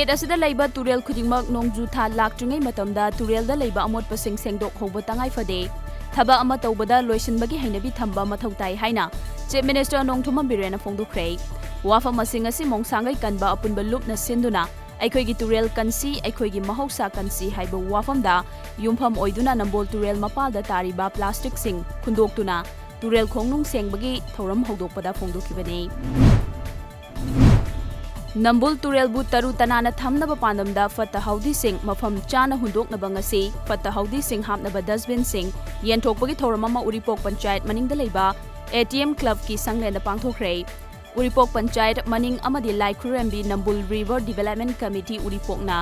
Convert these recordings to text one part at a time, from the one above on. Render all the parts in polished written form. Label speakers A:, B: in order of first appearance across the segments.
A: state asida laiba turel khudingmak nongju tha laktringai matamda turel da laiba amot pasing sengdok hoba tangai fade thaba ama tawbada loisinbagi hainabi thamba mathau tai haina chief minister nongthumam birena phongdukhrei wafam asing asi mongsangai kanba apunba lupna sinduna aikhoigi turel kansi aikhoigi mahausa kansi haiba wafamda yumpham oiduna nambol turel mapalda tariba plastic sing khundoktuna turel khongnung sengbagi thoram hodokpada phongdukibani Nambul turel bu taru tanana thamnaba pandamda fatta haudi sing mafam chana hundoknaba ngasi fatta haudi sing hapnaba dustbin sing yenthokpagi thoramama uripok panchayat maningda leiba ATM club ki sanglenda pangthokhrei uripok panchayat maning amadi laikhurambi Nambul river development committee uripokna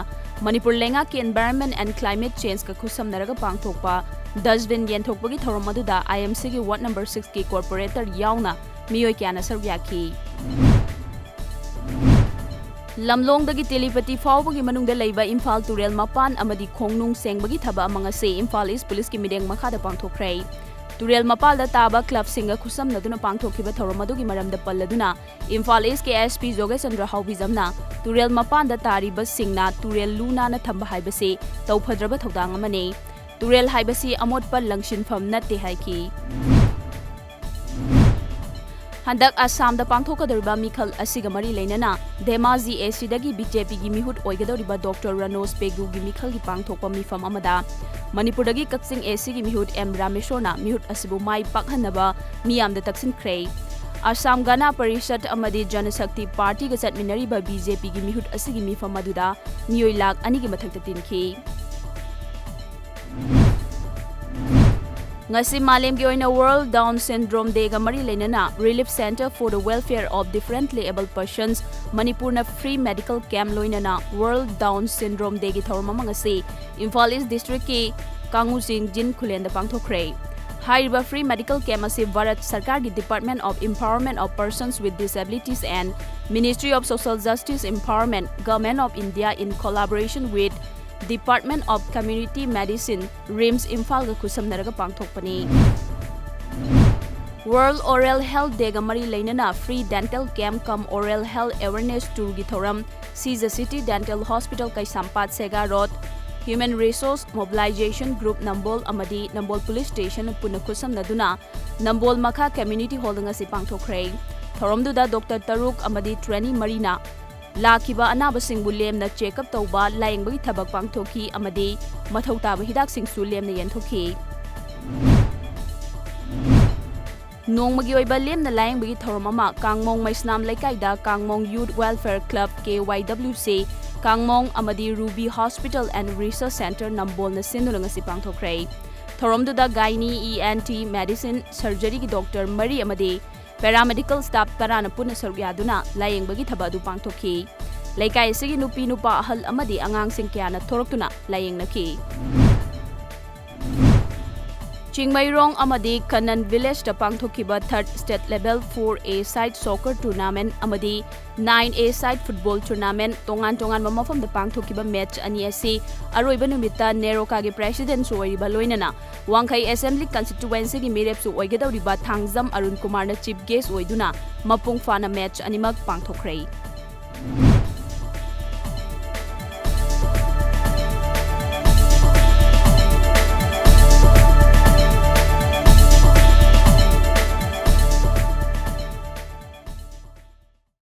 A: Manipur lenga ki environment and climate change ka khusamnaraga pangthokpa dustbin yenthokpagi thoramadu da IMC ki ward number 6 ki corporator yauna miyoi kyana sarbyaki Lamlongdagi telepati fawbagi manungda leiba Imphal turel mapan amadi khongnung sengbagi thaba amanga se Imphal East police ki mideng makhada pangthokhrei turel mapalda taba club singa khusamnaduna pangthokhiba thoromadugi maramda palladuna Imphal East ke SP Jogesandra Haubizamna turel mapanda tariba singna turel luna na thamba haibase tawphadraba thodang amane turel haibasi amotpa langshinpham natte haiki Handak Assam da pangthokadoriba mikhal asiga mari leinana Dhemaji AC dagi BJP gi mihut oigadoriba Dr Ranos Pegu gi mikhal gi pangthokpa mifam amada Manipur dagi Kaksing AC gi mihut M Rameshona mihut asibu mai pakhanaba miyam da taksin khrei Assam Gana Parishad amadi Janashakti Party ga chatminariba BJP gi mihut asigi mifam aduda miyoi lak ani gi mathakta tinki Ngasi Malem gi oina World Down Syndrome Day ga mari leinana Relief Center for the Welfare of Differently Abled Persons Manipur na free medical camp loinana World Down Syndrome Day gi thorma ngasi Imphal East District ki Kangusing Jin Khulen da pangthokhrei Haiba free medical camp ase Bharat Sarkar gi Department of Empowerment of Persons with Disabilities and Ministry of Social Justice Empowerment Government of India in collaboration with Department of Community Medicine RIMS Imphal ga khusamnaraga pangthokpani World Oral Health Day ga mari leinana free dental camp cum oral health awareness tour gi thoram Siza City Dental Hospital kai Sampat Sega Road Human Resource Mobilization Group Nambol amadi Nambol Police Station puna khusamnaduna Nambol Makha Community Hall nga si pangthokhrei thoramduda Dr Taruk amadi trainee Marina Lakiba anabasingbu lemna check up tawba layengbagi thabak pangthokhi amadi mathau taba hidak singsu lemna yentokhi Nongmagi oiba lemna layengbagi thoromama Kangmong Maisnam Laikaida Kangmong Youth Welfare Club KYWC Kangmong amadi Ruby Hospital and Research Center Nambol na sinduna ngasi pangthokhrei thoromduda Gynae ENT Medicine Surgery gi Dr Mari amadi Paramedical staff tarana puna sarugyaduna layengbagi thabadu pangthokhi laikai sigi nupi nupa ahal amadi angang sing kyana thoraktuna layengnaki Chingmairong amadi Kanan Village ta pangthokhiba 3rd state level 4A side soccer tournament amadi 9A side football tournament tongan mamafam da pangthokhiba match ani asi aroiba numita Neroka gi president soiriba loinana Wangkai Assembly constituency gi mirep su oigadoriba Thangjam Arun Kumar na chief guest oiduna mapung fana match animak pangthokhrei